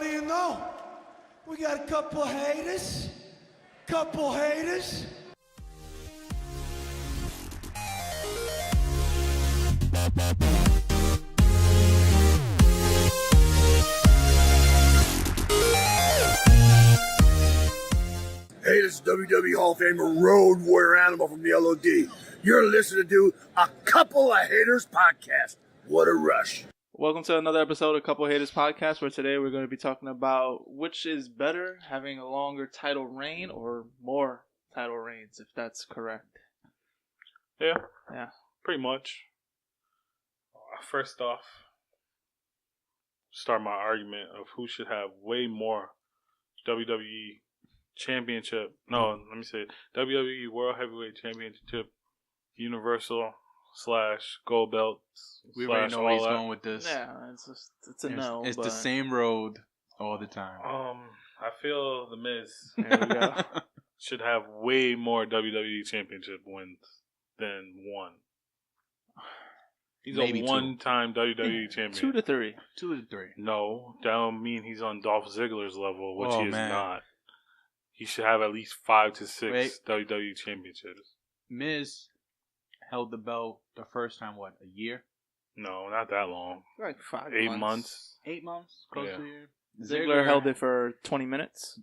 what do you know? We got a couple haters. Hey, this is WWE Hall of Famer Road Warrior Animal from the LOD. You're listening to A Couple of Haters podcast. What a rush. Welcome to another episode of Couple Haters Podcast, where today we're going to be talking about which is better, having a longer title reign or more title reigns, if that's correct. Yeah, Yeah. pretty much. First off, start my argument of who should have way more WWE Championship. No, let me say it. WWE World Heavyweight Championship, Universal / Gold Belts. We already know where he's all that. going with this. Yeah, it's a no. It's but the same road all the time. I feel The Miz There we go. should have way more WWE Championship wins than one. He's Maybe a two. one-time WWE champion. 2 to 3. 2 to 3. No, that don't mean he's on Dolph Ziggler's level, which Oh, he is man. not. He should have at least 5 to 6 Wait. WWE championships. Miz held the belt the first time, what, a year? No, not that long. Like 5 8 months. 8 months? Close Yeah. to a year? Ziggler held it for 20 minutes.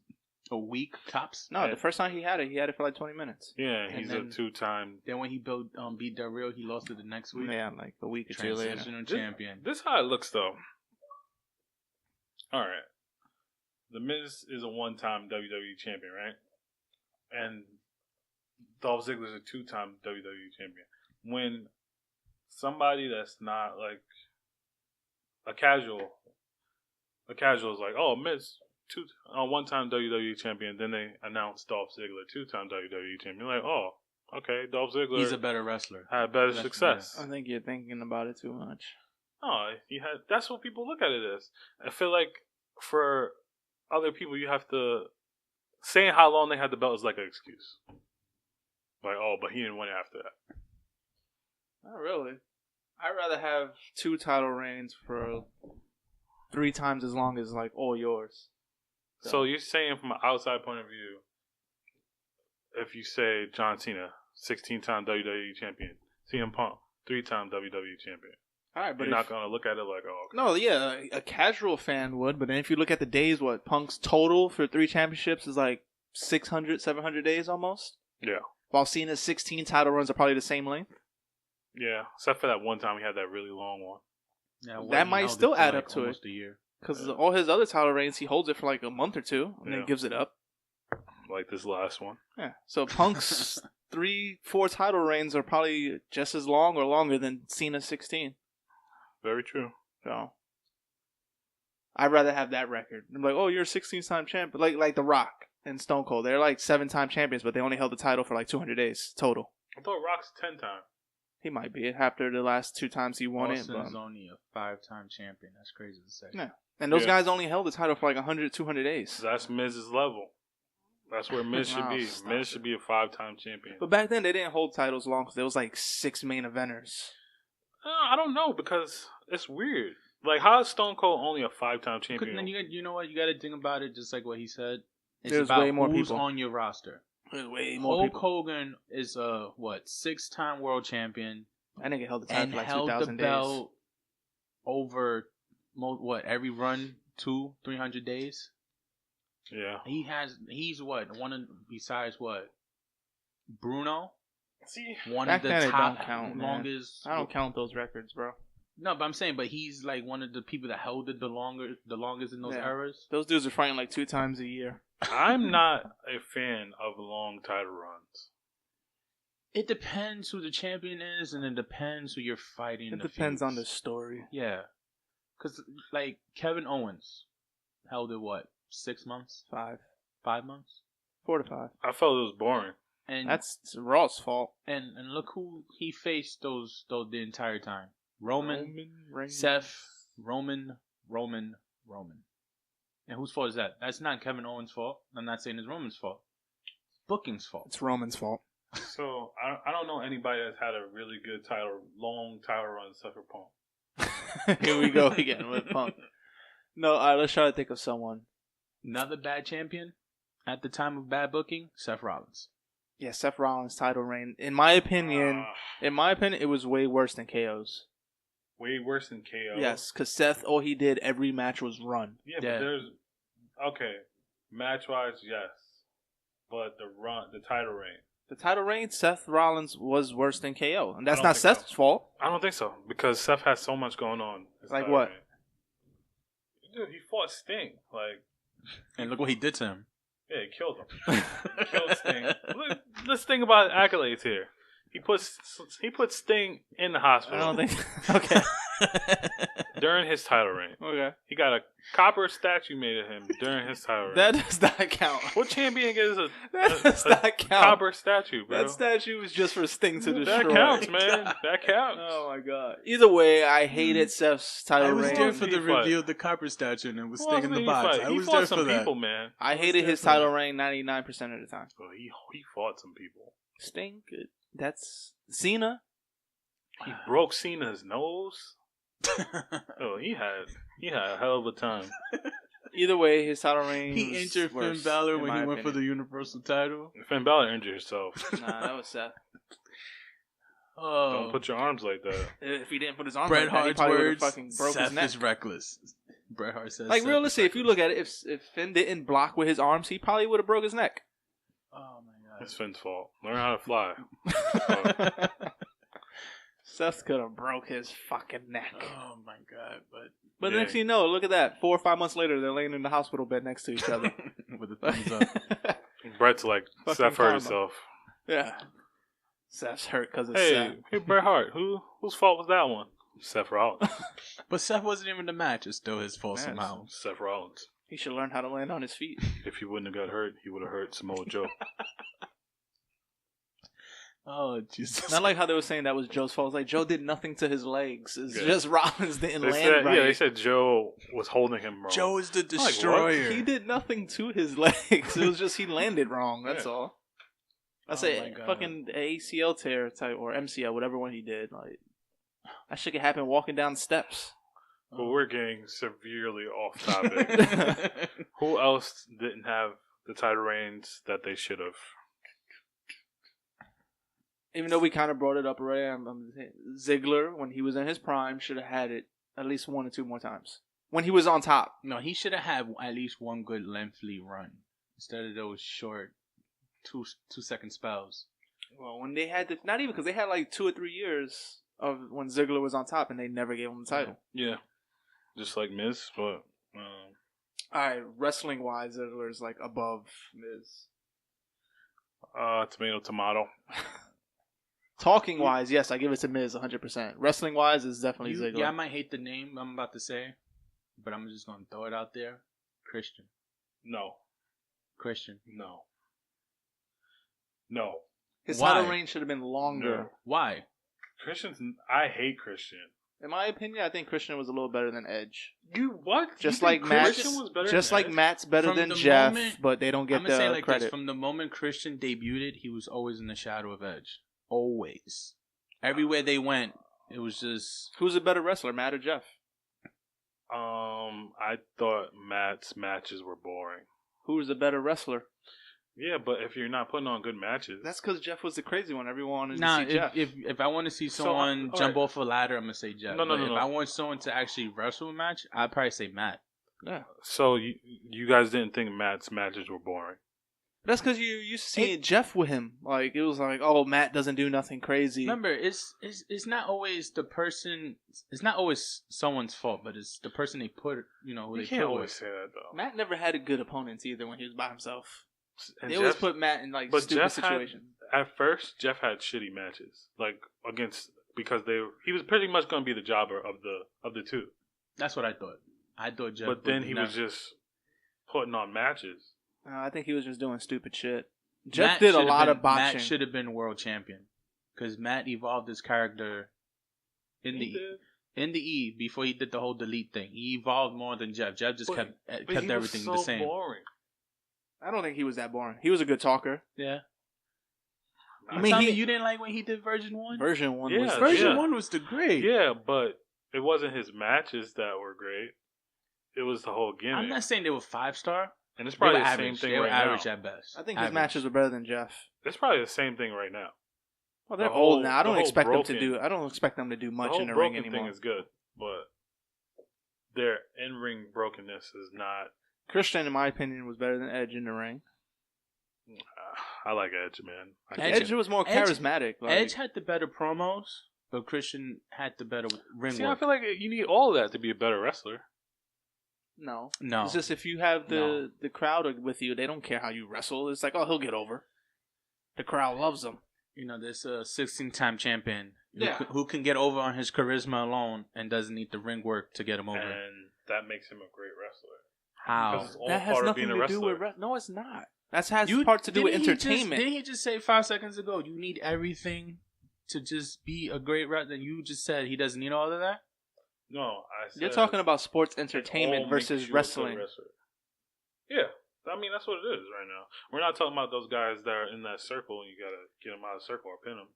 a week, tops? No, Yeah. the first time he had it for like 20 minutes. Yeah, And he's then- a 2-time. Then when he beat Del Rio, he lost it the next week. Yeah, like a week or two later. Transitional champion. This is how it looks, though. All right. The Miz is a one-time WWE champion, right? And Dolph Ziggler's a 2-time WWE champion. When somebody that's not like a casual is like, oh, Miz, one-time WWE champion. Then they announce Dolph Ziggler, 2-time WWE champion. Like, oh, okay, Dolph Ziggler. He's a better wrestler. had better That's- success. I think you're thinking about it too much. No, that's what people look at it as. I feel like for other people, you have to saying how long they had the belt is like an excuse. Like, oh, but he didn't win after that. Not really. I'd rather have 2 title reigns for 3 times as long as like all yours. So you're saying from an outside point of view, if you say John Cena, 16-time WWE champion, CM Punk, 3-time WWE champion, All right, but you're not gonna look at it like, oh, okay. No, yeah, a casual fan would, but then if you look at the days, what Punk's total for 3 championships is like 600, 700 days almost. Yeah. While Cena's 16 title runs are probably the same length. Yeah, except for that one time he had that really long one. Yeah, That he might held it still for, add like, up to it. almost a year. Because all his other title reigns, he holds it for like a month or 2 and Yeah. then gives it up. Like this last one. Yeah. So Punk's 3-4 title reigns are probably just as long or longer than Cena's 16. Very true. So I'd rather have that record. I'm like, oh, you're a 16-time champion. Like The Rock and Stone Cold. They're like 7-time champions, but they only held the title for like 200 days total. I thought Rock's 10-time. He might be after the last 2 times he won Austin it. is But, only a 5-time champion. That's crazy to say. yeah. And those Yeah. guys only held the title for like 100, 200 days. That's Miz's level. That's where Miz should Oh, be. stop Miz should be a 5-time champion. But back then, they didn't hold titles long because there was like 6 main eventers. I don't know because it's weird. Like, how is Stone Cold only a 5-time champion? Then you know what? You got to think about it just like what he said. It's There's about way more who's people. on your roster. There's way more Hulk people. Hogan is a 6-time world champion That nigga held the title and for like held the 2,000 days. belt over every run 200-300 days. Yeah. He's what one of besides what Bruno. See, One Back of then the it top don't count, man. longest. I don't count those records, bro. No, but I'm saying, but he's like one of the people that held it the longest in those Yeah. eras. Those dudes are fighting like 2 times a year. I'm not a fan of long title runs. It depends who the champion is, and it depends who you're fighting. It the depends on the feuds. story. Yeah, because like Kevin Owens held it 6 months, 5. 5 months, 4 to 5. I felt it was boring. and That's Raw's fault. and look who he faced those the entire time: Roman, Reigns. Seth, Roman. And whose fault is that? That's not Kevin Owens' fault. I'm not saying it's Roman's fault. It's booking's fault. It's Roman's fault. So, I don't know anybody that's had a really good long title run except for Punk. Here we go again with Punk. No, all right, let's try to think of someone. Another bad champion at the time of bad booking, Seth Rollins. Yeah, Seth Rollins' title reign. In my opinion, it was way worse than KO's. Way worse than KO. Yes, because Seth, all he did every match was run. Yeah, but there's match wise, yes, but the title reign. The title reign, Seth Rollins was worse than KO, and that's not Seth's fault. I don't think so because Seth has so much going on. Like what? Reign. Dude, he fought Sting, and look what he did to him. Yeah, he killed him. Killed Sting. Let's think about accolades here. He put Sting in the hospital. I don't think. Okay. During his title reign. Okay. He got a copper statue made of him during his title reign. That does not count. What champion gets That does not count. Copper statue, bro? That statue was just for Sting to destroy. That counts, man. That counts. Oh my god. Either way, I hated Seth's title reign. I was there for the reveal of the copper statue and it was Sting in the box. I was there for that. People, man. I hated his title reign 99% of the time. Well, he fought some people. Sting, that's Cena. He broke Cena's nose. Oh, he had a hell of a time. Either way, his title reign. He injured Finn Balor when he went for the Universal title. Finn Balor injured himself. Nah, that was Seth. Oh, don't put your arms like that. If he didn't put his arms Bret like that, he Hart's probably would have words, fucking broke Seth his neck. is reckless. Bret Hart says, like Seth realistically, if you look at it, if Finn didn't block with his arms, he probably would have broke his neck. Oh my god, it's Finn's fault. Learn how to fly. Seth could have broke his fucking neck. Oh my god, But next thing you know, look at that. 4 or 5 months later, they're laying in the hospital bed next to each other. with a thumbs up. Brett's like, Fucking Seth hurt himself. Yeah. Seth's hurt because of Hey, Seth. Bret Hart. Whose fault was that one? Seth Rollins. But Seth wasn't even the match. It's still his fault somehow. Seth Rollins. He should learn how to land on his feet. If he wouldn't have got hurt, he would have hurt Samoa Joe. Oh, Jesus. Not like how they were saying that was Joe's fault. It's like Joe did nothing to his legs. It's just Rollins didn't land right. Yeah, they said Joe was holding him wrong. Joe is the destroyer. Like, he did nothing to his legs. It was just he landed wrong. That's all. I say fucking ACL tear type or MCL, whatever one he did. Like that shit could happen walking down steps. But we're getting severely off topic. Who else didn't have the title reigns that they should have? Even though we kind of brought it up already, Ziggler, when he was in his prime, should have had it at least 1 or 2 more times. When he was on top. No, he should have had at least one good lengthy run instead of those short 2-second spells. Well, when they had not even because they had like 2 or 3 years of when Ziggler was on top and they never gave him the title. Yeah, just like Miz, but alright, wrestling wise, Ziggler is like above Miz. Tomato. Talking wise, yes, I give it to Miz 100%. Wrestling wise, is definitely Ziggler. Yeah, I might hate the name I'm about to say, but I'm just gonna throw it out there. Christian. No. Christian. No. His Why? title reign should have been longer. No. Why? I hate Christian. In my opinion, I think Christian was a little better than Edge. You what? Just you like Matt. was better Just than like Edge? Matt's better From than the Jeff, moment- but they don't get I'm gonna the say like credit. this: from the moment Christian debuted, he was always in the shadow of Edge. Always. Everywhere they went, it was just. Who's a better wrestler, Matt or Jeff? I thought Matt's matches were boring. Who's a better wrestler? Yeah, but if you're not putting on good matches, That's because Jeff was the crazy one. Everyone wanted Nah, to see Jeff. if I want to see someone all jump right. off a ladder, I'm gonna say Jeff. No. If I want someone to actually wrestle a match, I'd probably say Matt. Yeah. So you guys didn't think Matt's matches were boring? That's because you used to seeing Jeff with him. Like it was like, oh, Matt doesn't do nothing crazy. Remember, it's not always the person. It's not always someone's fault, but it's the person they put. You know, who You they can't put always with. say that though. Matt never had a good opponents either when he was by himself. And They always Jeff- put Matt in like but stupid Jeff situations. at first, Jeff had shitty matches, like because he was pretty much going to be the jobber of the two. That's what I thought. I thought Jeff. But then would he never- was just putting on matches. I think he was just doing stupid shit. Jeff Matt did a should've lot been- of botching. Matt should have been world champion because Matt evolved his character in the E before he did the whole delete thing. He evolved more than Jeff. Jeff just kept he was everything so the same. Boring. I don't think he was that boring. He was a good talker. Yeah. I mean, You didn't like when he did Version 1? Version 1 was Yeah, Version yeah. 1 was the great. Yeah, but it wasn't his matches that were great. it was the whole gimmick. I'm not saying they were 5-star. And it's probably the average. same thing They were right average now. at best. I think his matches were better than Jeff. It's probably the same thing right now. Well, they're The old whole- now. I the don't whole expect them to broken- do. I don't expect them to do much the in the whole ring broken anymore. thing is good, but their in-ring brokenness is not. Christian, in my opinion, was better than Edge in the ring. I like Edge, man. Edge was more Edge- charismatic. Like, Edge had the better promos, but Christian had the better ring See, work. I feel like you need all of that to be a better wrestler. no. No. It's just if you have the crowd with you, they don't care how you wrestle. It's like, oh, he'll get over. The crowd loves him. You know, there's a 16-time champion Yeah. who can get over on his charisma alone and doesn't need the ring work to get him over. And that makes him a great wrestler. How? Because it's all That has part of nothing being a to do wrestler. with no, it's not. That has part to do with entertainment. Didn't he just say 5 seconds ago, you need everything to just be a great wrestler? And you just said he doesn't need all of that? No, I said You're talking about sports it all entertainment makes versus you a good wrestling. wrestler. Yeah, I mean that's what it is right now. We're not talking about those guys that are in that circle and you gotta get them out of the circle or pin them.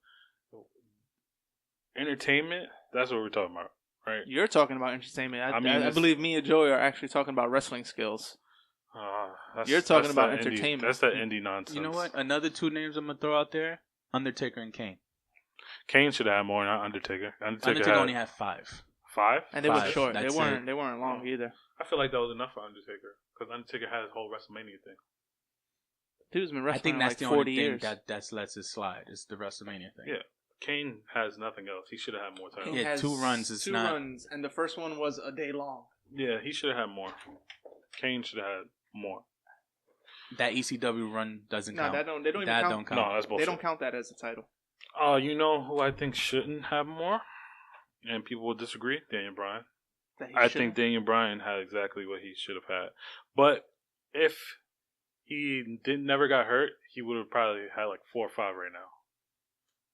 Entertainment, that's what we're talking about, right? You're talking about entertainment. I mean, I it's- believe me and Joey are actually talking about wrestling skills. That's, You're talking that's about that indie- entertainment. That's that indie nonsense. You know what? Another 2 names I'm going to throw out there, Undertaker and Kane. Kane should have had more, not Undertaker. Undertaker only had 5. 5. And they were 5, short. that's They weren't long either. I feel like that was enough for Undertaker because Undertaker had his whole WrestleMania thing. Dude's been I wrestling think that's like the 40 only thing years. that lets it slide. It's the WrestleMania thing. Yeah, Kane has nothing else. He should have had more titles. Yeah, Has 2 runs is two not- runs, and the first one was a day long. Yeah, he should have had more. Kane should have had more. That ECW run doesn't No, count. they don't even That count. don't count. No, that's bullshit. They don't count that as a title. You know who I think shouldn't have more, and people will disagree. Daniel Bryan. That he I shouldn't- think Daniel Bryan had exactly what he should have had. But if he never got hurt, he would have probably had like 4 or 5 right now.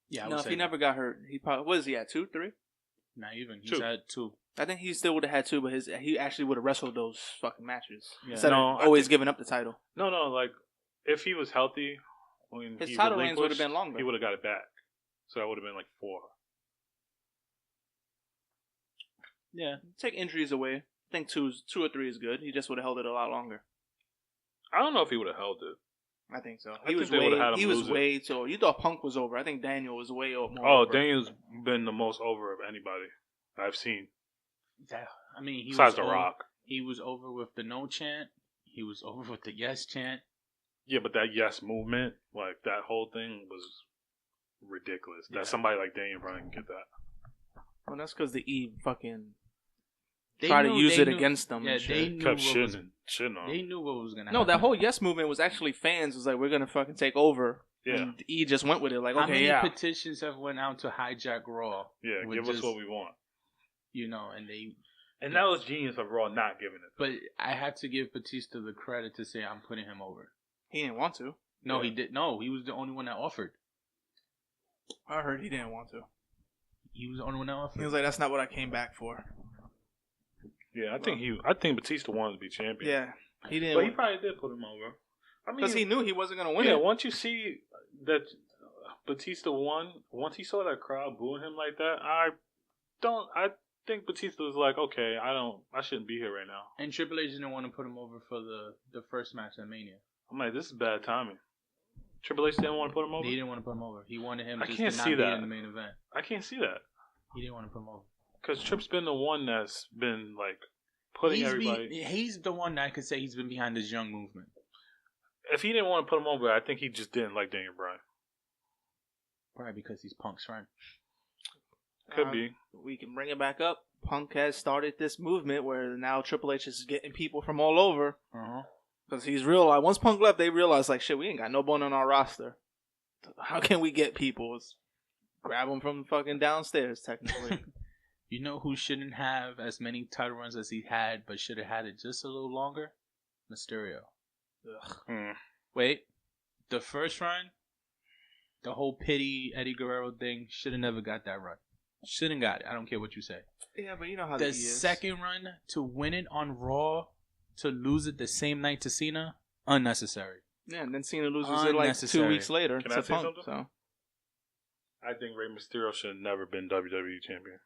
Yeah, I No, would if say he never got hurt, he probably what is he at 2, 3? not even. He's 2. had 2. I think he still would have had 2, but he actually would have wrestled those fucking matches Yeah. instead No, of I always think- giving up the title. No, like if he was healthy when His he title reigns would have relinquished, been longer. He would have got it back, so that would have been like 4. Yeah. Take injuries away. I think 2 or 3 is good. He just would have held it a lot longer. I don't know if he would have held it. I think so. I He think was they would've had him he was lose it. way too. You thought Punk was over. I think Daniel was way more. Oh, over. Daniel's been the most over of anybody I've seen, I mean, he besides was The Rock. He was over with the no chant. He was over with the yes chant. Yeah, but that yes movement, like that whole thing was ridiculous. Yeah. That somebody like Daniel Bryan can get that. Well, that's because the E fucking They try to use they it against them. Yeah, and shit. they knew Kept what was, shitting on they him. knew what was gonna No, happen. that whole yes movement was actually fans was like, we're gonna fucking take over. Yeah. And E just went with it. Like, How okay, many yeah. petitions have went out to hijack Raw? Yeah, with give us just- what we want. You know, and they. And that was genius of Raw not giving it. But I have to give Batista the credit to say I'm putting him over. He didn't want to. No, Yeah. he did. No, he was the only one that offered. I heard he didn't want to. He was the only one that offered. He was like, that's not what I came back for. Yeah, I think Batista wanted to be champion. Yeah, he didn't. But he probably did put him over. I mean, because he knew he wasn't gonna win yeah, it. once you see that Batista won, once he saw that crowd booing him like that, I think Batista was like, okay, I shouldn't be here right now. And Triple H didn't want to put him over for the first match at Mania. I'm like, this is bad timing. Triple H didn't want to put him over? He didn't want to put him over. He wanted him I just can't to not see be that. in the main event. I can't see that. He didn't want to put him over. Because Tripp's been the one that's been, like, putting everybody... He's the one that I could say he's been behind this young movement. If he didn't want to put him over, I think he just didn't like Daniel Bryan. Probably because he's Punk's friend. Could be. We can bring it back up. Punk has started this movement where now Triple H is getting people from all over. Uh-huh. Because he's realized, once Punk left, they realized, like, shit, we ain't got no bone on our roster. How can we get people? It's grab them from fucking downstairs, technically. You know who shouldn't have as many title runs as he had, but should have had it just a little longer? Mysterio. Ugh. Wait. The first run, the whole pity Eddie Guerrero thing, should have never got that run. Shouldn't got it. I don't care what you say. Yeah, but you know how The he is. second run, to win it on Raw, to lose it the same night to Cena, unnecessary. Yeah, and then Cena loses it like 2 Unnecessary. weeks later Can I to say Punk. something? So. I think Rey Mysterio should have never been WWE champion.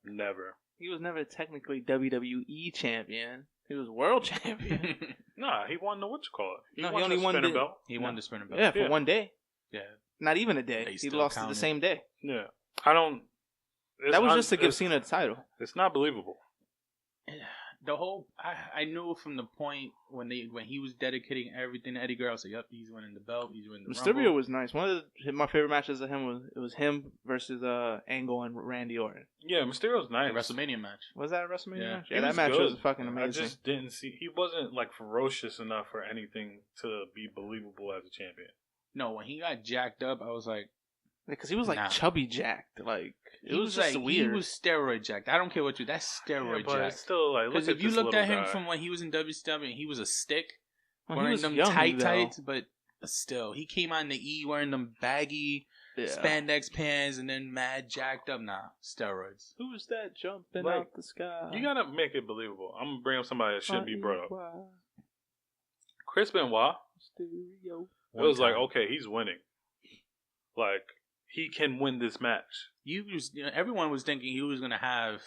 Never. He was never technically WWE champion. He was world champion. Nah, he won the whatchamacallit. He only won spinner the belt. He won the spinner belt. Yeah, for one day. Yeah. Not even a day. They He still lost counted. it the same day. Yeah, I don't. That was just to give Cena the title. It's not believable. The whole I knew from the point when he was dedicating everything to Eddie Guerrero. So yep, he's winning the belt. He's winning the Mysterio Rumble. was nice. One of my favorite matches of him was him versus Angle and Randy Orton. Yeah, Mysterio's The nice. WrestleMania match. Was that a WrestleMania Yeah. match? He Yeah, that was match good. was fucking amazing. I just didn't see. He wasn't like ferocious enough for anything to be believable as a champion. No, when he got jacked up, I was like, Because he was like Nah. chubby jacked. Like it he was was just like weird. he was steroid jacked. I don't care what that's steroid but jacked. it's still like, look Because at if you this looked at little him guy. from when he was in WCW, and he was a stick Well, he wearing was them young, tights, though. but still, he came on the E wearing them baggy Yeah. spandex pants and then mad jacked up. Nah, steroids. Who's that jumping Like, out the sky? You gotta make it believable. I'm gonna bring up somebody that should be brought up. Chris Benoit. Stereo. It was like, okay, he's winning. Like, he can win this match. Everyone was thinking he was gonna have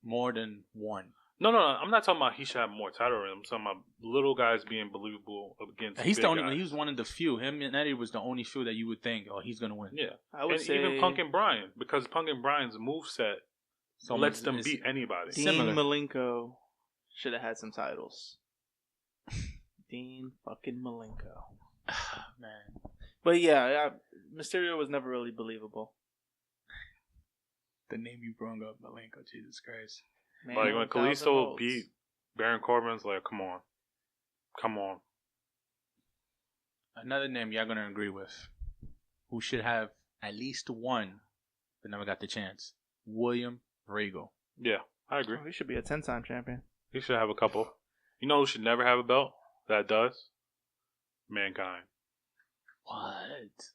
more than one. No, I'm not talking about he should have more title reigns. I'm talking about little guys being believable against He's big the only. guys. He was one of the few. Him and Eddie was the only few that you would think, oh, he's gonna win. Yeah, I would and say even Punk and Bryan, because Punk and Bryan's moveset So lets them it's- beat anybody. Dean similar. Malenko should have had some titles. Dean fucking Malenko. Man, But yeah, Mysterio was never really believable. the name you brought up, Malenko. Jesus Christ. Man, Like, when 1,000 Kalisto volts. beat Baron Corbin's like, come on. Another name y'all gonna agree with, who should have at least one, but never got the chance. William Regal. Yeah, I agree. Oh, he should be a 10-time champion. He should have a couple. You know who should never have a belt? That does? Mankind. What?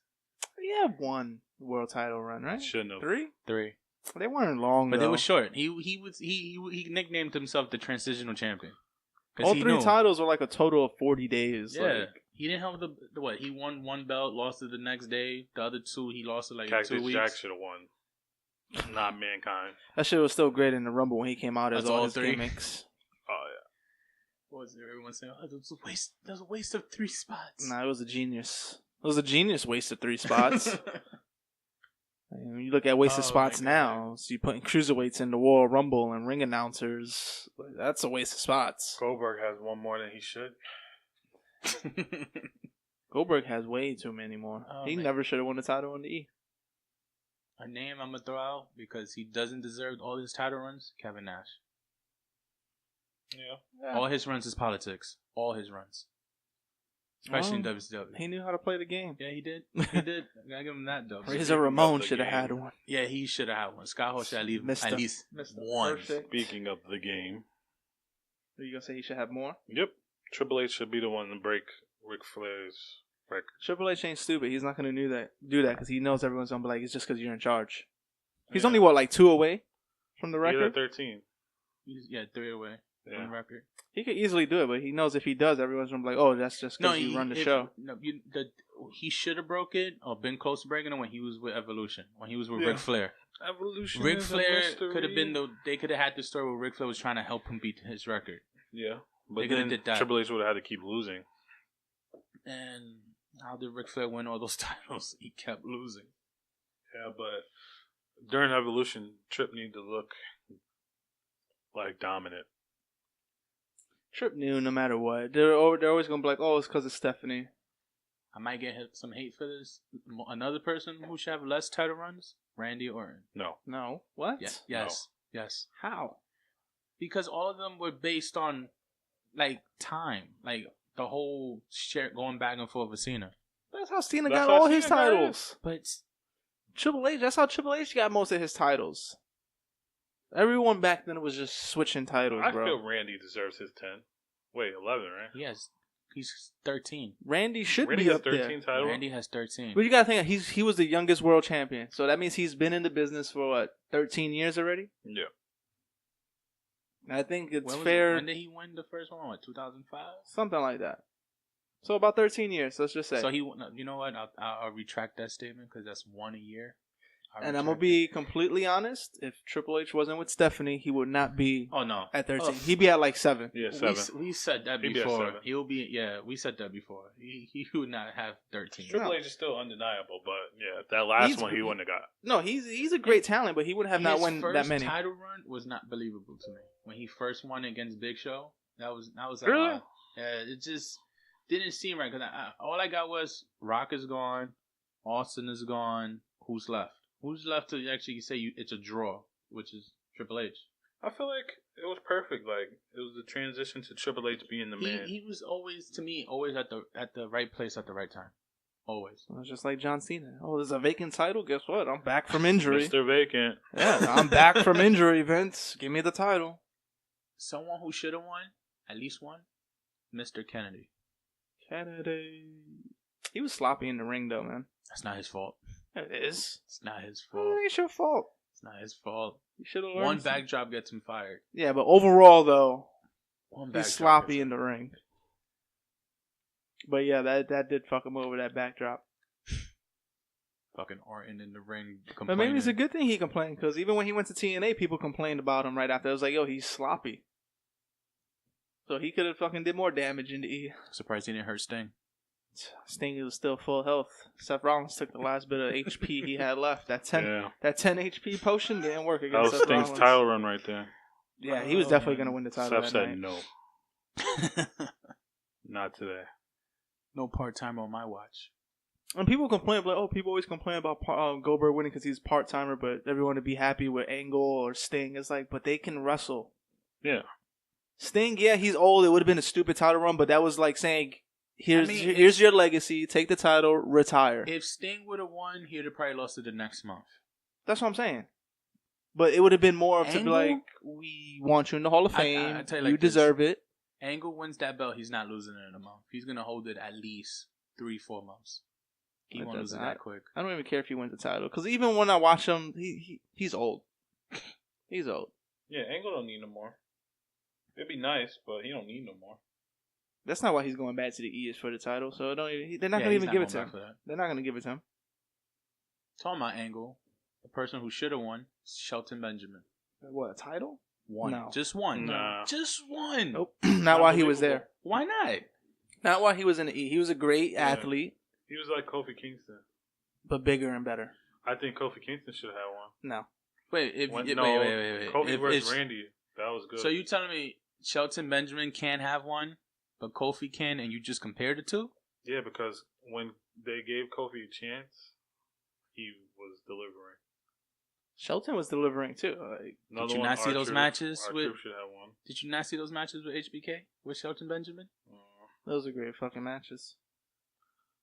He had one world title run, right? Shouldn't have. 3? 3. They weren't long, But though. they were short. He nicknamed himself the transitional champion. 'Cause All he 3 knew. titles were like a total of 40 days. Yeah. Like, He didn't have the what? He won one belt, lost it the next day. The other 2 he lost it like in Cactus 2 weeks. Jack should have won. Not Mankind. that shit was still great in the Rumble when he came out as That's all all his 3? gimmicks. Oh, yeah. What was there? Everyone saying, "Oh, that was a waste. That was a waste of 3 spots." Nah, it was a genius. It was a genius waste of 3 spots. When you look at wasted Oh, spots my God. now, so you putting cruiserweights in the Royal Rumble and ring announcers, like, that's a waste of spots. Goldberg has one more than he should. Goldberg has way too many more. Oh, He man. never should have won the title on the E. A name I'm gonna throw out because he doesn't deserve all his title runs. Kevin Nash. Yeah. All his runs is politics. All his runs, especially in Well, WCW. He knew how to play the game. Yeah, he did. He did. I gotta give him that though. Razor Ramon the should have game. had one. Yeah, he should have had one. Scott Hall should have leave Mr. at least Mr. one. Perfect. Speaking of the game, Are you gonna say he should have more? yep, Triple H should be the one to break Ric Flair's record. Triple H ain't stupid. He's not gonna do that because he knows everyone's gonna be like, it's just because you're in charge. He's Yeah. only like 2 away from the He's at record. 13. Yeah, 3 away Yeah. on record. He could easily do it, but he knows if he does, everyone's gonna be like, oh, that's just because you run the show. No, he should have broke it or been close to breaking it when he was with Evolution. When he was with Yeah. Ric Flair. Evolution. Ric is a Flair mystery. could have been they could have had the story where Ric Flair was trying to help him beat his record. Yeah, but They coulda then did that. Triple H would have had to keep losing. And how did Ric Flair win all those titles? He kept losing. Yeah, but during Evolution, Trip needed to look like dominant. Trip knew no matter what. They're always gonna be like, oh, it's because of Stephanie. I might get some hate for this. Another person who should have less title runs? Randy Orton. No. No. What? Yes. How? Because all of them were based on, like, time. Like, the whole shit going back and forth with Cena. That's how Cena That's got how all his Cena got titles. But Triple H. That's how Triple H got most of his titles. Everyone back then was just switching titles, I bro. feel Randy deserves his 10. Wait, 11, right? he's 13. Randy should Randy be has up 13 there. titles. Randy has 13. But you gotta think he was the youngest world champion, so that means he's been in the business for what 13 years already. Yeah. I think it's When fair, when did he win the first one? What, 2005? something like that. So about 13 years, let's just say. So you know what? I'll retract that statement because that's 1 a year. And I'm gonna be completely honest. If Triple H wasn't with Stephanie, he would not be. Oh no, at 13. He'd be at like 7. Yeah, 7. We said that He'd be at before. 7. He'll be. Yeah, we said that before. He would not have 13. Triple H is still undeniable, but yeah, that last one he wouldn't have got. No, he's a great talent, but he would have not won that many. His title run was not believable to me when he first won against Big Show. That was like, really? Yeah, it just didn't seem right because all I got was Rock is gone, Austin is gone. Who's left? Who's left to actually say it's a draw, which is Triple H? I feel like it was perfect. Like it was the transition to Triple H being the man. He was always, to me, always at the right place at the right time. Always. Well, it's just like John Cena. Oh, there's a vacant title. Guess what? I'm back from injury. Mr. Vacant. Yeah, I'm back from injury, Vince. Give me the title. Someone who should have won, at least one, Mr. Kennedy. He was sloppy in the ring, though, man. That's not his fault. It is. It's not his I fault. think it's your fault. It's not his fault. You should have learned. One backdrop gets him fired. Yeah, but overall, though, One he's backdrop sloppy gets in the ring. But yeah, that did fuck him over, that backdrop. Fucking Orton in the ring complaining. But maybe it's a good thing he complained, because even when he went to TNA, people complained about him right after. It was like, yo, he's sloppy. So he could have fucking did more damage in the E. Surprised he didn't hurt Sting. Sting was still full health. Seth Rollins took the last bit of HP he had left. That 10 HP potion didn't work That against was Seth Sting's Rollins. title run right there. Yeah, he was definitely going to win the title Seth that said night. no. Not today. No part-time on my watch. And people complain, like, oh, people always complain about Goldberg winning because he's part-timer, but everyone would be happy with Angle or Sting. It's like, but they can wrestle. Yeah. Sting, yeah, he's old. It would have been a stupid title run, but that was like saying, here's your legacy. Take the title, retire. If Sting would have won, he would have probably lost it the next month. That's what I'm saying. But it would have been more of to be Angle? like, we want you in the Hall of Fame. I tell you you like this. deserve it. Angle wins that belt, he's not losing it in a month. He's going to hold it at least 3-4 months. He won't lose it that quick. I don't even care if he wins the title. Because even when I watch him, he's old. He's old. Yeah, Angle don't need no more. It'd be nice, but he don't need no more. That's not why he's going back to the E is for the title. So they're not going to even give it to him. They're not going to give it to him. Talking about Angle, the person who should have won, Shelton Benjamin. What, a title? One. No. Just one. Nah. Just one. Nope. Not while he was there. Why not? Not while he was in the E. He was a great athlete. He was like Kofi Kingston. But bigger and better. I think Kofi Kingston should have had one. No. Wait. Wait. Kofi versus Randy. That was good. So you telling me Shelton Benjamin can't have one, but Kofi can, and you just compared the two? Yeah, because when they gave Kofi a chance, he was delivering. Shelton was delivering too. Did you not see those matches with? Should have one. Did you not see those matches with HBK with Shelton Benjamin? Those are great fucking matches.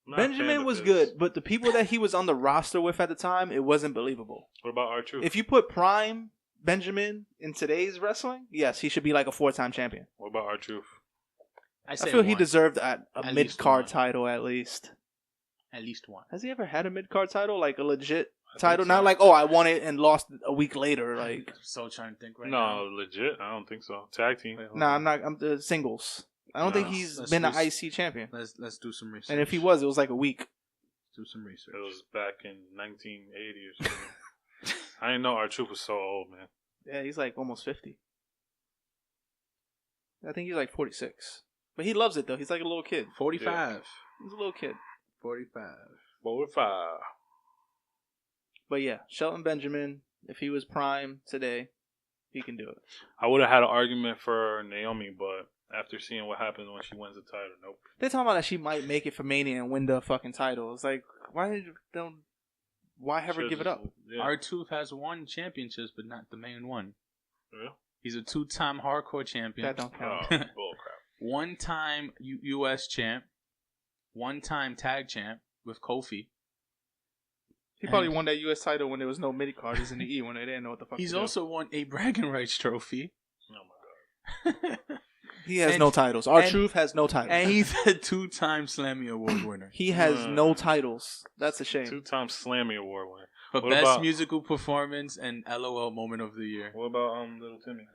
I'm not a fan Benjamin of was his. good, but the people that he was on the roster with at the time, it wasn't believable. What about R-Truth? If you put Prime Benjamin in today's wrestling, yes, he should be like a 4-time champion. What about R-Truth? I feel he deserved a At mid-card least one. title at least. At least one. Has he ever had a mid-card title? Like a legit title? Not like, oh, I won it and lost a week later. Like, I'm so trying to think right now. No, legit. I don't think so. Tag team. Wait, hold nah, on. I'm not. I'm the singles. I don't think he's Let's been an re- IC champion. Let's do some research. And if he was, it was like a week. Let's do some research. It was back in 1980 or something. I didn't know R-Truth was so old, man. Yeah, he's like almost 50. I think he's like 46. But he loves it though. He's like a little kid. 45. He's a little kid. 45. 4-5. But yeah, Shelton Benjamin, if he was prime today, he can do it. I would have had an argument for Naomi, but after seeing what happens when she wins the title, nope. They're talking about that she might make it for Mania and win the fucking title. It's like, why have her give it up? Yeah. R-Truth has won championships, but not the main one. Yeah. He's a 2-time hardcore champion. That don't count. Oh, bullcrap. 1-time U.S. champ. 1-time tag champ with Kofi. He probably won that U.S. title when there was no midi-carders in the E when they didn't know what the fuck He's to do. also won a bragging rights trophy. Oh, my God. He has no titles. R-Truth has no titles. And he's a 2-time Slammy Award winner. He has no titles. That's a shame. 2-time Slammy Award winner. For What best about- musical performance and LOL moment of the year. What about Little Timmy?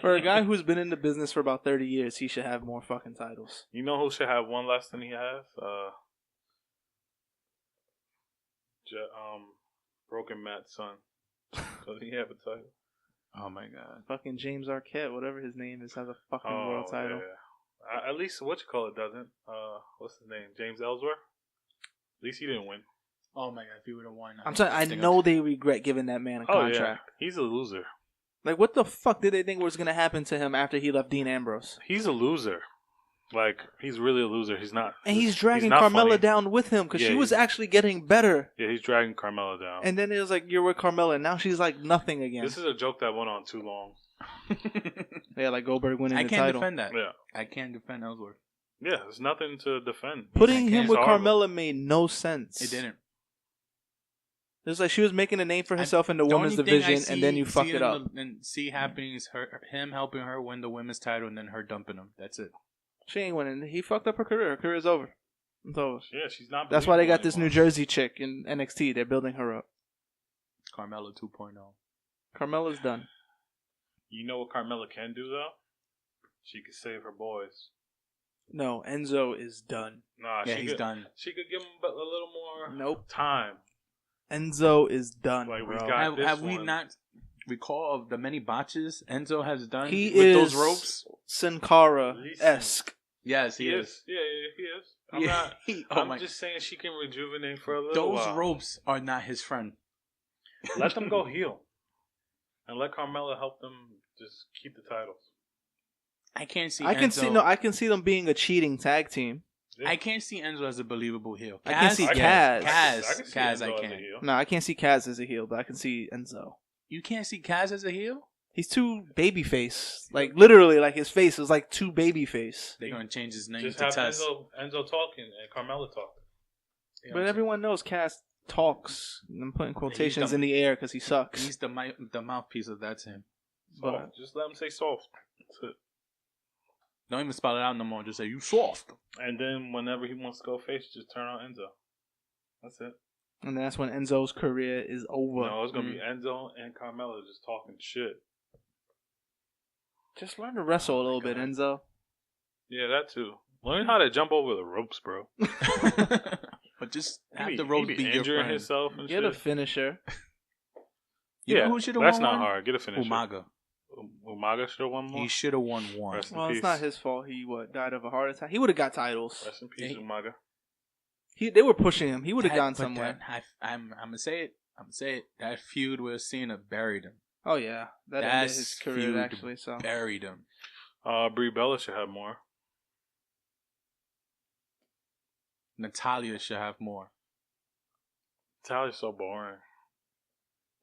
For a guy who's been in the business for about 30 years, he should have more fucking titles. You know who should have one less than he has? Broken Matt's son. Doesn't he have a title? Oh my god. Fucking James Arquette, whatever his name is, has a fucking world title. Yeah. At least it doesn't. What's his name? James Ellsworth. At least he didn't win. Oh my god, if he would have won. I'm saying, I know they regret giving that man a contract. Yeah. He's a loser. Like, what the fuck did they think was going to happen to him after he left Dean Ambrose? He's a loser. Like, he's really a loser. He's not. And he's dragging not Carmella funny. down with him because she was actually getting better. Yeah, he's dragging Carmella down. And then it was like, you're with Carmella, and now she's like nothing again. This is a joke that went on too long. Yeah, like Goldberg winning the title. I can't defend that. Yeah. I can't defend Ellsworth. Yeah, there's nothing to defend. Putting him with horrible. Carmella made no sense. It didn't. It was like she was making a name for herself in the women's division, and then you fuck it up. And see happening is him helping her win the women's title, and then her dumping him. That's it. She ain't winning. He fucked up her career. Her career's over. It's over. Yeah, she's not. That's why they got this anymore. New Jersey chick in NXT. They're building her up. Carmella 2.0. Carmella's done. You know what Carmella can do though? She could save her boys. No, Enzo is done. Nah, Yeah, he's done. She could give him a little more. Nope. Time. Enzo is done, Like, we bro. got- Have we not recall of the many botches Enzo has done He with is those ropes? Sin Cara-esque. Yes, He is. Yeah, he is. I'm Yeah, not. I'm just saying she can rejuvenate for a little Those while. ropes are not his friend. Let them go heel, and let Carmella help them just keep the titles. I can't see. I can Enzo. I can see them being a cheating tag team. I can't see Enzo as a believable heel. I can see Kaz. Kaz, I can. No, I can't see Kaz as a heel, but I can see Enzo. You can't see Kaz as a heel? He's too babyface. Like, literally, like, his face is like too babyface. They're going to change his name Just to have Tess. Enzo talking and Carmella talking. But everyone knows Kaz talks. I'm putting quotations in the air because he sucks. He's the mouthpiece of that team. But just let him say soft. That's it. Don't even spell it out no more. Just say, you soft. And then whenever he wants to go face, just turn on Enzo. That's it. And that's when Enzo's career is over. No, it's going to be Enzo and Carmella just talking shit. Just learn to wrestle a little bit, Enzo. Yeah, that too. Learn how to jump over the ropes, bro. But just have the ropes be your injuring friend. himself and Get shit. a finisher. You Yeah, know who should have that's won not one? hard. Get a finisher. Umaga. Umaga should have won more. He should have won one. Rest in Well, it's peace. not his fault. He died of a heart attack. He would have got titles. Rest in peace, Yeah. Umaga. They were pushing him. He would have gone But somewhere. I'm gonna say it. That feud with Cena buried him. Oh yeah, that ended That's his career feud actually. So buried him. Brie Bella should have more. Natalia should have more. Natalia's so boring.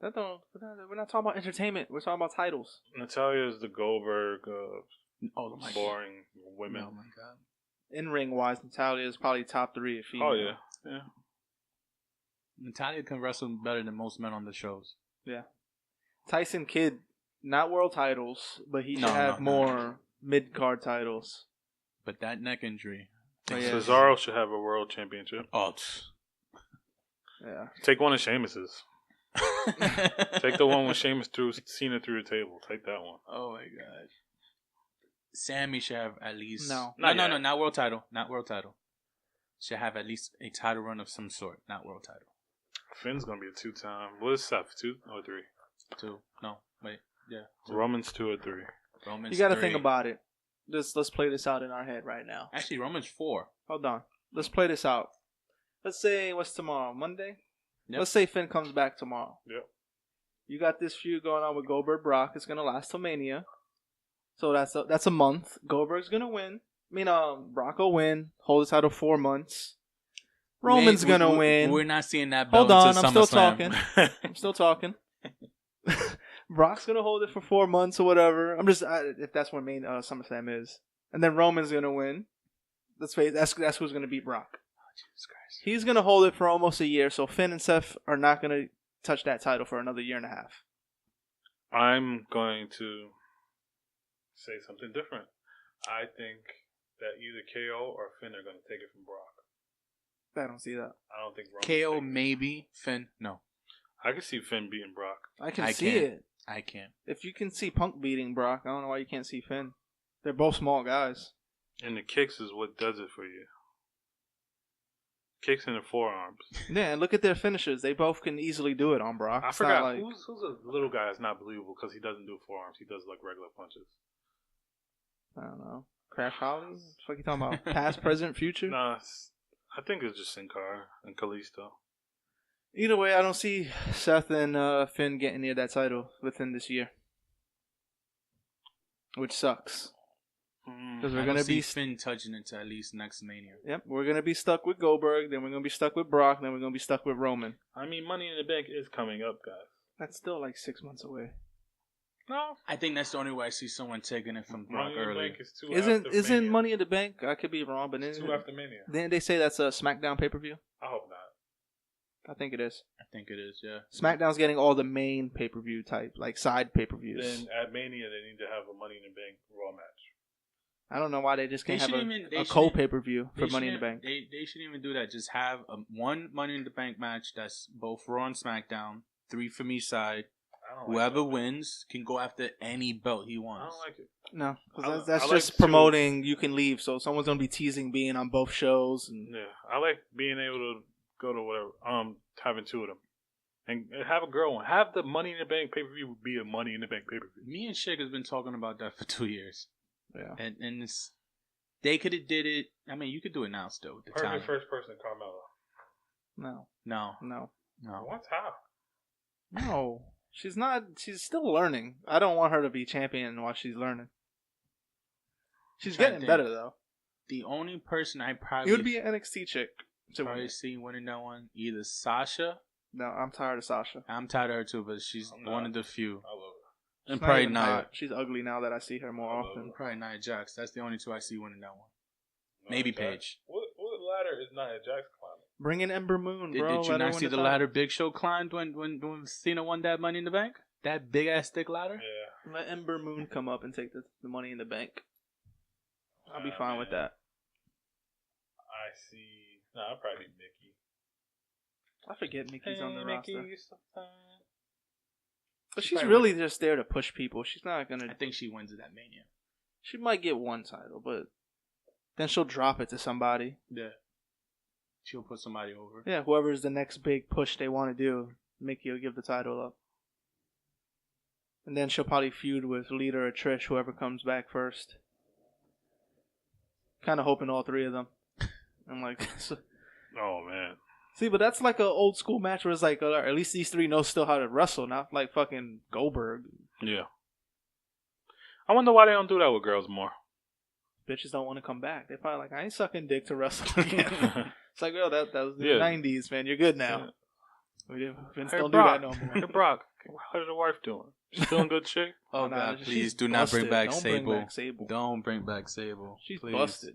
that don't. We're not talking about entertainment. We're talking about titles. Natalia is the Goldberg of Oh my boring women. Oh my god. In ring wise, Natalia is probably top 3 if female. Oh yeah. Natalia can wrestle better than most men on the shows. Yeah. Tyson Kidd, not world titles, but he should No, have no. more mid card titles. But that neck injury. Oh, yeah. Cesaro should have a world championship. Oh. Yeah. Take one of Sheamus's. Take the one when Sheamus threw Cena through the table. Take that one. Oh my god. Sammy should have at least No. not world title. Should have at least a title run of some sort, not world title. Finn's gonna be a 2-time. What is Seth? 2 or 3? 2. No, wait. Yeah. 2. Roman's 2 or 3. Roman's You got to 3. think about it. Let's play this out in our head right now. Actually, Roman's 4. Hold on. Let's play this out. Let's say what's tomorrow? Monday? Yep. Let's say Finn comes back tomorrow. Yep. You got this feud going on with Goldberg Brock. It's gonna last till Mania. So that's a month. Goldberg's gonna win. Brock will win. Hold the title 4 months. Roman's gonna win. We're not seeing that belt Hold on, until I'm still SummerSlam. talking. I'm still talking. Brock's gonna hold it for 4 months or whatever. I'm just if that's what main SummerSlam is, and then Roman's gonna win. Let's face it, that's who's gonna beat Brock. Jesus Christ. He's gonna hold it for almost a year. So Finn and Seth are not gonna touch that title for another year and a half. I'm going to say something different. I think that either KO or Finn are going to take it from Brock. I don't see that. I don't think Roman's KO taking it. maybe. Finn, no. I can see Finn beating Brock. I can I see can't. it. I can't. If you can see Punk beating Brock, I don't know why you can't see Finn. They're both small guys. And the kicks is what does it for you. Kicks in the forearms. Yeah, and look at their finishers. They both can easily do it on Brock. I It's forgot not like, who's a little guy that's not believable because he doesn't do forearms. He does like regular punches. I don't know. Crash Holly? What the fuck you talking about? Past, present, future? Nah, I think it's just Sin Cara and Kalisto. Either way, I don't see Seth and Finn getting near that title within this year. Which sucks. Because we're going to be Finn touching it to at least next Mania. Yep, we're going to be stuck with Goldberg, then we're going to be stuck with Brock, then we're going to be stuck with Roman. I mean, Money in the Bank is coming up, guys. That's still like 6 months away. No. I think that's the only way I see someone taking it from Brock Money in the early. Bank is two after Isn't Mania. Money in the Bank? I could be wrong, but It's two after Mania. Didn't they say that's a SmackDown pay-per-view? I hope not. I think it is. I think it is, yeah. SmackDown's getting all the main pay-per-view type, like side pay-per-views. Then at Mania, they need to have a Money in the Bank Raw match. I don't know why they just can't have a shouldn't- co-pay-per-view for Money in the Bank. They shouldn't even do that. Just have one Money in the Bank match that's both Raw and SmackDown, 3 from each side. Whoever wins can go after any belt he wants. I don't like it. No, I because that's like just to- promoting you can leave. So someone's going to be teasing being on both shows. And Yeah, I like being able to go to whatever. Having 2 of them, and have a girl one. Have the Money in the Bank pay per view be a Money in the Bank pay per view. Me and Shig has been talking about that for 2 years. Yeah. And it's, they could have did it. I mean, you could do it now still with the Perfect time. first person, Carmella. No. What's how? No. She's not. She's still learning. I don't want her to be champion while she's learning. She's Trying to getting think. better, though. The only person I It probably would be an NXT chick. To probably win. see winning that one, either Sasha. No, I'm tired of Sasha. I'm tired of her too, but she's I'm not. one of the few. I love She's And not probably even Nia. hot. She's ugly now that I see her more often. And probably Nia Jax. That's the only 2 I see winning that one. her. Maybe Jax. Paige. What ladder is Nia Jax climbing? Bring in Ember Moon, Did bro. you Let her not win see the title. ladder Big Show climbed when Cena won that Money in the Bank? That big ass thick ladder? Yeah. Let Ember Moon come up and take the Money in the Bank. I'll be fine with man. that. I see. Nah, I'll probably be Mickey. I forget Mickey's on the Mickey, roster. sometimes. But she's probably really just there to push people. She's not gonna. I think she wins at that Mania. She might get one title, but then she'll drop it to somebody. Yeah. She'll put somebody over. Yeah, whoever's the next big push they want to do, Mickey will give the title up. And then she'll probably feud with Lita or Trish, whoever comes back first. Kind of hoping all 3 of them. I'm like, Oh man. see, but that's like an old school match where it's like, at least these 3 know still how to wrestle, not like fucking Goldberg. Yeah. I wonder why they don't do that with girls more. Bitches don't want to come back. They're probably like, I ain't sucking dick to wrestle again. It's like, well, that was the Yeah. 90s, man. You're good now. Vince Hey, don't Brock. do that no more. Hey Brock, how's your wife doing? She feeling good, chick? Oh, Nah, God, she's please do not bring busted. back Don't Sable. bring back Sable. Don't bring back Sable. She's please. busted.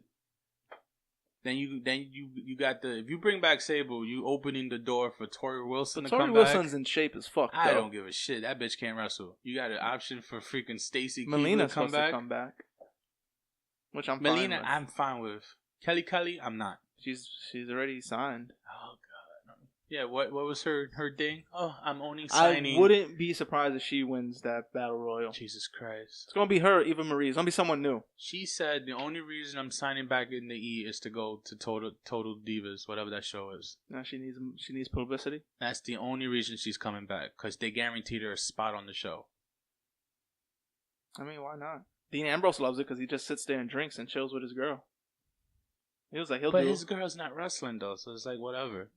Then you got the, if you bring back Sable, you opening the door for Tori Wilson But to Tori come Wilson's back. in shape as fuck, I though. don't give a shit. That bitch can't wrestle. You got an option for freaking Stacy Melina's to come supposed back. to come back. Which I'm Melina, fine with. I'm fine with. Kelly, I'm not. She's already signed. Oh God. Yeah. What was her thing? Oh, I'm only I signing. wouldn't be surprised if she wins that Battle Royal. Jesus Christ. It's gonna be her, Eva Marie. It's gonna be someone new. She said the only reason I'm signing back in the E is to go to Total Divas, whatever that show is. Now she needs publicity. That's the only reason she's coming back, because they guaranteed her a spot on the show. I mean, why not? Dean Ambrose loves it because he just sits there and drinks and chills with his girl. He was like, But his girl's not wrestling though, so it's like whatever.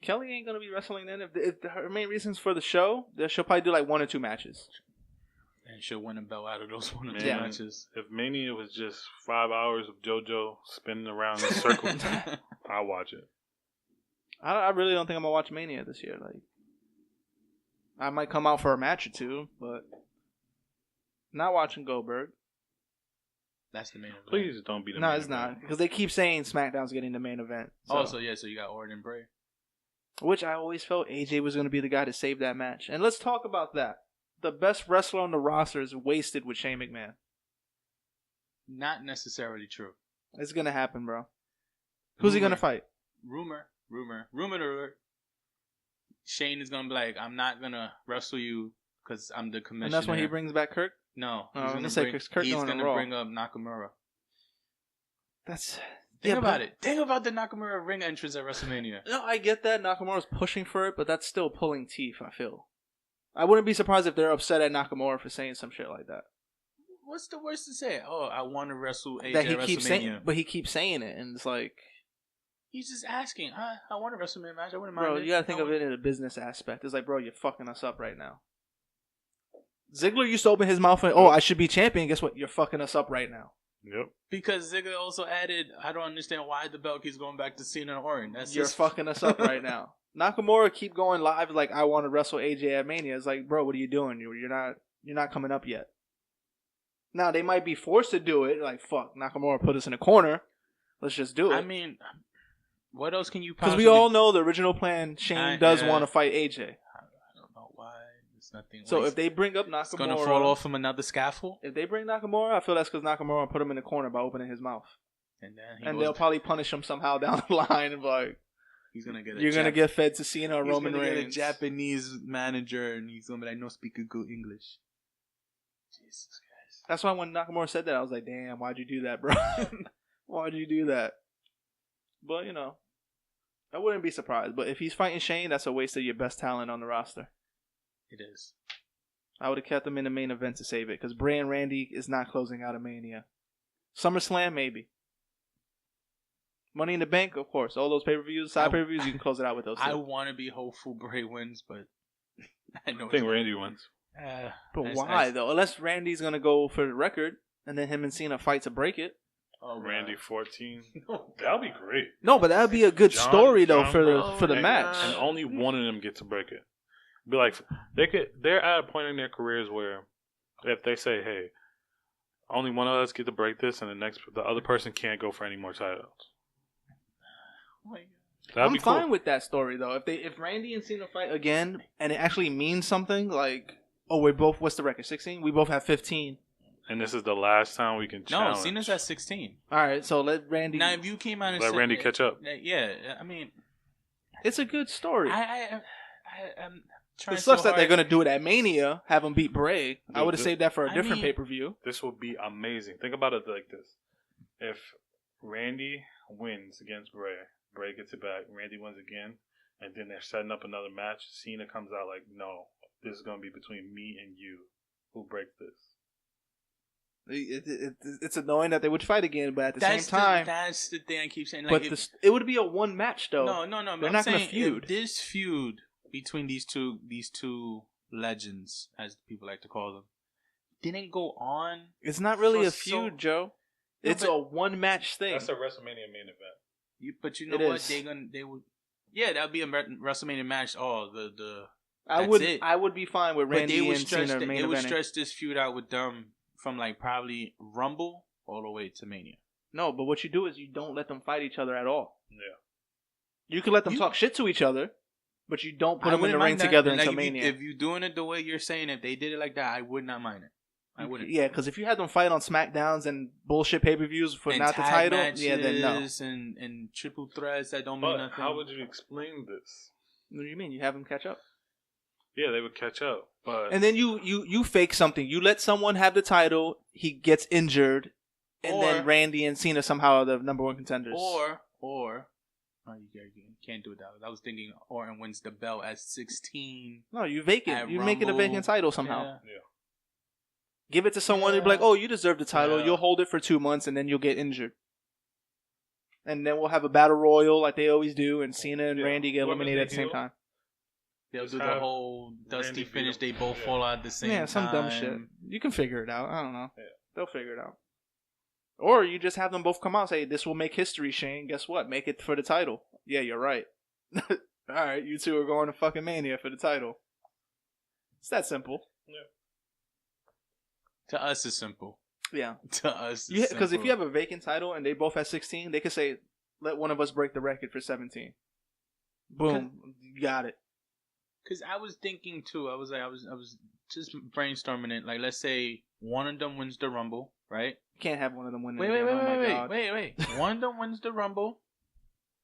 Kelly ain't gonna be wrestling then. If her main reasons for the show, then she'll probably do like 1 or 2 matches. And she'll win a belt out of those 1 or 2 Yeah. matches. If Mania was just 5 hours of JoJo spinning around in a circle, I'll watch it. I really don't think I'm gonna watch Mania this year. Like, I might come out for a match or 2, but not watching Goldberg. That's the main event. Please don't be the No, main it's event. not because they keep saying SmackDown's getting the main event. So. Also, yeah, so you got Orton and Bray. Which I always felt AJ was going to be the guy to save that match. And let's talk about that. The best wrestler on the roster is wasted with Shane McMahon. Not necessarily true. It's going to happen, bro. Who's he going to fight? Rumor alert. Shane is going to be like, I'm not going to wrestle you because I'm the commissioner. And that's when he brings back Kirk? No. Oh, I'm gonna say Kirk he's going going to to Raw. bring up Nakamura. That's Think about it. Think about the Nakamura ring entrance at WrestleMania. No, I get that. Nakamura's pushing for it, but that's still pulling teeth, I feel. I wouldn't be surprised if they're upset at Nakamura for saying some shit like that. What's the worst to say? Oh, I want to wrestle AJ That at WrestleMania. he keeps saying it, and it's like... He's just asking. I want a WrestleMania match. I wouldn't mind. Bro, you gotta think of it in a business aspect. It's like, bro, you're fucking us up right now. Ziggler used to open his mouth and, I should be champion. Guess what? You're fucking us up right now. Yep. Because Ziggler also added, I don't understand why the belt keeps going back to Cena and Orton. You're fucking us up right now. Nakamura keep going live like, I want to wrestle AJ at Mania. It's like, bro, what are you doing? You're not coming up yet. Now they might be forced to do it. Like, fuck, Nakamura put us in a corner. Let's just do it. I mean, what else can you Because possibly... we all know the original plan, Shane does want to fight AJ. I don't know why. It's nothing. So if they bring up Nakamura... It's going to fall off from another scaffold? If they bring Nakamura, I feel that's because Nakamura put him in the corner by opening his mouth. And they'll probably punish him somehow down the line and be like... He's gonna get You're going to get fed to Cena or Roman Reigns. He's going to get a Japanese manager and he's going to be like, no speak a good English. Jesus Christ. That's why when Nakamura said that, I was like, damn, why'd you do that, bro? Why'd you do that? But, I wouldn't be surprised. But if he's fighting Shane, that's a waste of your best talent on the roster. It is. I would have kept him in the main event to save it. Because Bray and Randy is not closing out of Mania. SummerSlam, maybe. Money in the Bank, of course. All those pay-per-views, side pay-per-views, you can close it out with those. I want to be hopeful Bray wins, but I think Randy wins. But why, though? Unless Randy's going to go for the record, and then him and Cena fight to break it. Oh, Randy 14. That would be great. No, but that would be a good story, though, for the match. And only one of them get to break it. Be like, they're at a point in their careers where if they say, hey, only one of us get to break this, and the other person can't go for any more titles. I'm fine with that story though. If Randy and Cena fight again and it actually means something, like, what's the record? 16? We both have 15. And this is the last time we can challenge. No, Cena's at 16. All right, so let Randy. Now, if you came out and let Randy catch up. Yeah, I mean, it's a good story. I'm trying. It sucks that they're gonna do it at Mania, have him beat Bray. Dude, I would have saved that for a different pay-per-view. This would be amazing. Think about it like this: if Randy wins against Bray. Bray gets it back. Randy wins again, and then they're setting up another match. Cena comes out like, "No, this is going to be between me and you. Who breaks this?" It's annoying that they would fight again, but at the same time, that's the thing I keep saying. Like, but it would be a one match though. No. They're not going to feud. This feud between these two legends, as people like to call them, didn't go on. It's not really a feud, Joe. No, it's a one match thing. That's a WrestleMania main event. But you know what? They would. Yeah, that would be a WrestleMania match. I would be fine with Randy and Cena main eventing. They would stretch this feud out with them from like probably Rumble all the way to Mania. No, but what you do is you don't let them fight each other at all. Yeah. You can let them talk shit to each other, but you don't put them in the ring together until Mania. If you're doing it the way you're saying, if they did it like that, I would not mind it. I wouldn't. Yeah, because if you had them fight on SmackDowns and bullshit pay-per-views for not the title, then no. And triple threats that don't mean nothing. How would you explain this? What do you mean? You have them catch up? Yeah, they would catch up, but and then you fake something. You let someone have the title, he gets injured, and then Randy and Cena somehow are the number one contenders. Or you can't do that. I was thinking Orton wins the belt at 16. No, you vacant. You make it a vacant title somehow. Yeah. Give it to someone and be like, oh, you deserve the title. Yeah. You'll hold it for 2 months and then you'll get injured. And then we'll have a battle royal like they always do, and Cena and Randy get eliminated at the same time. They'll do the whole Dusty finish. They both fall out at the same time. Yeah, some dumb shit. You can figure it out. I don't know. Yeah. They'll figure it out. Or you just have them both come out and say, this will make history, Shane. Guess what? Make it for the title. Yeah, you're right. All right, you two are going to fucking Mania for the title. It's that simple. Yeah. To us, it's simple. Yeah. To us, it's simple. Because if you have a vacant title and they both have 16, they could say, let one of us break the record for 17. Boom. You got it. Because I was thinking, too, I was just brainstorming it. Like, let's say one of them wins the Rumble, right? You can't have one of them win the Rumble. Wait. One of them wins the Rumble.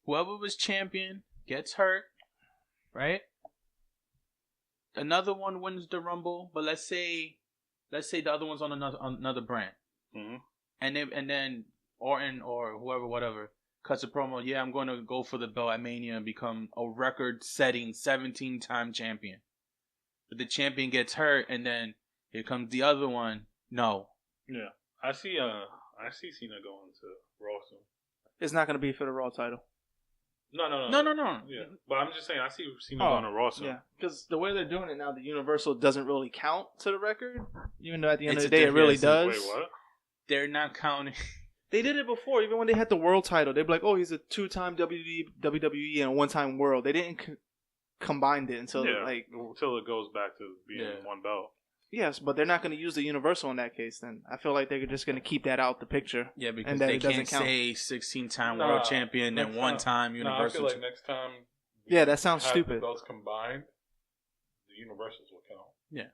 Whoever was champion gets hurt, right? Another one wins the Rumble, but let's say the other one's on another brand, mm-hmm. and then Orton or whoever, whatever, cuts a promo. Yeah, I'm going to go for the belt at Mania and become a record-setting 17-time champion. But the champion gets hurt, and then here comes the other one. No. Yeah, I see Cena going to Raw soon. It's not going to be for the Raw title. No. Yeah, but I'm just saying I see Cena going to Raw soon. Yeah, because the way they're doing it now, the Universal doesn't really count to the record, even though at the end of the day it really does. Wait, what? They're not counting. They did it before, even when they had the world title. They'd be like, "Oh, he's a 2-time WWE and a 1-time world." They didn't combine it until until it goes back to being one belt. Yes, but they're not going to use the Universal in that case. Then I feel like they're just going to keep that out the picture. Yeah, because they can't say 16-time world champion and 1-time Universal. I feel like next time. Yeah, that sounds stupid. The belts combined, the Universals will count. Yeah.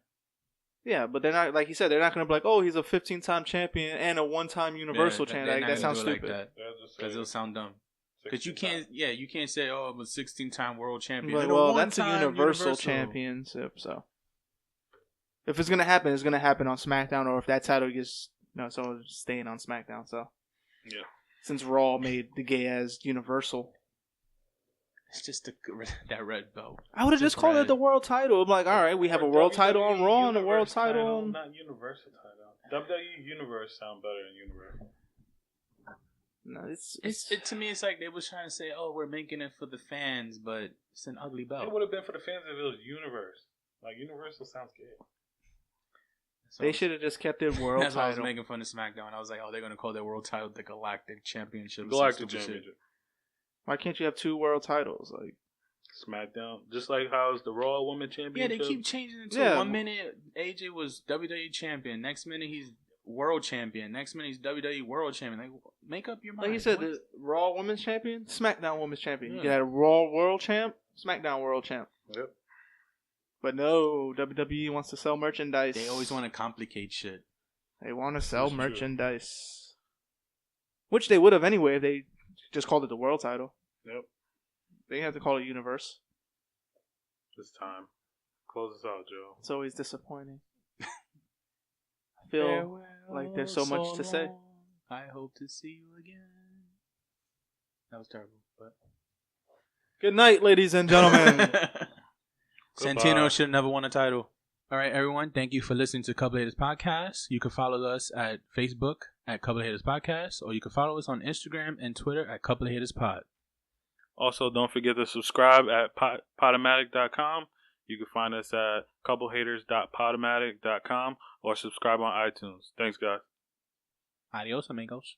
Yeah, but they're not, like you said, they're not going to be like, oh, he's a 15-time champion and a 1-time Universal champion. Like, that sounds stupid. Because it'll sound dumb. Because you can't say, oh, I'm a 16-time world champion. Like, well, that's a Universal championship, so. If it's going to happen, it's going to happen on SmackDown, or if that title gets, so it's staying on SmackDown, so. Yeah. Since Raw made the gay-ass Universal. It's just that red belt. I would have just called it the world title. I'm like, all right, we have a world title on Raw and a world title on... Not Universal title. WWE Universe sound better than Universal. No, to me, it's like they was trying to say, oh, we're making it for the fans, but it's an ugly belt. It would have been for the fans if it was Universe. Like, Universal sounds good. They should have just kept it world That's title. Why I was making fun of SmackDown. I was like, oh, they're going to call their world title the Galactic Championship. Galactic Championship. Why can't you have 2 world titles? Like SmackDown, just like how it's the Raw Women Championship. Yeah, they keep changing it to 1 minute AJ was WWE Champion. Next minute he's World Champion. Next minute he's WWE World Champion. Like, make up your mind. Like you said, the Raw Women's Champion, SmackDown Women's Champion. Yeah. You got a Raw World Champ, SmackDown World Champ. Yep. But no, WWE wants to sell merchandise. They always want to complicate shit. They want to sell merchandise. Which they would have anyway if they just called it the world title. Yep. They have to call it Universe. This time. Close us out, Joe. It's always disappointing. I feel like there's so much to say. I hope to see you again. That was terrible, but... Good night, ladies and gentlemen. Santino should have never won a title. All right, everyone. Thank you for listening to Couple Haters Podcast. You can follow us at Facebook at Couple Haters Podcast, or you can follow us on Instagram and Twitter at Couple Haters Pod. Also, don't forget to subscribe at Podomatic.com. You can find us at couplehaters.podomatic.com or subscribe on iTunes. Thanks, guys. Adios, amigos.